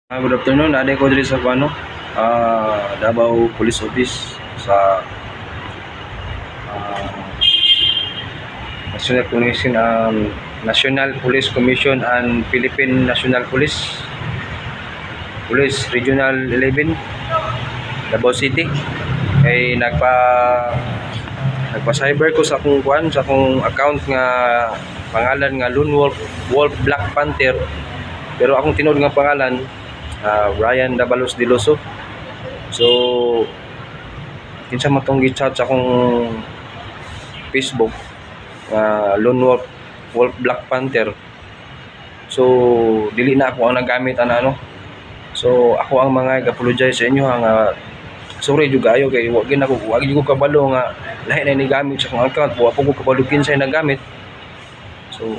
Good afternoon. Aday ko diri sa kuano, Davao Police Office sa ah, National Commission, National Police Commission and Philippine National Police Regional 11 Davao City. Kay nagpa-cyber ko sa akong kuan, sa akong account nga pangalan nga Lone Wolf Black Panther, pero akong tinuod nga pangalan Brian Dabalos Diloso. So kinsa man tong gi-chat sa akong Facebook Lone Wolf Black Panther. So dili na ako ang nagamit ano. So ako ang mga apologize sa inyo nga sorry jud ayo kay wa gyud ko kabalo nga lahi na ni gamit sa akong account, wa po ko kabalo kinsay nagamit. So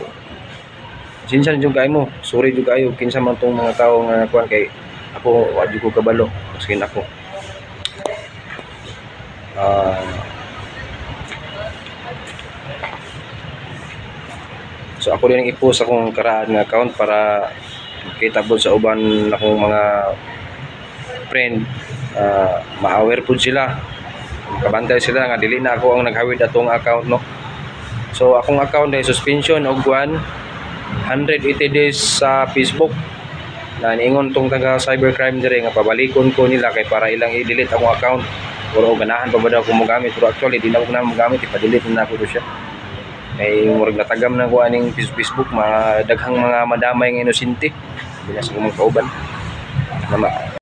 sinsan jud kay mo, sorry jud kayo kinsa man tong mga tawo nga kuan kay ako wa jud ko kabalo maskin ako. So ako din i-post akong karaan nga account para makita po sa uban akong mga friend, ma-aware po sila, kabantay sila nga dili na ako ang naghawid atong account, no. So akong account ay suspension og 180 days sa Facebook. Na niingon tong taga cybercrime dire nga pabalikon ko nila kay para ilang i-delete akong account. Pero ganahan pa ba daw ko mogamit, pero actually di na ko na mogamit, ipa-delete na ako siya. Kay murag natagam na ko aning Facebook, mga daghang mga madamay nga inosente. Binas ko mga kauban.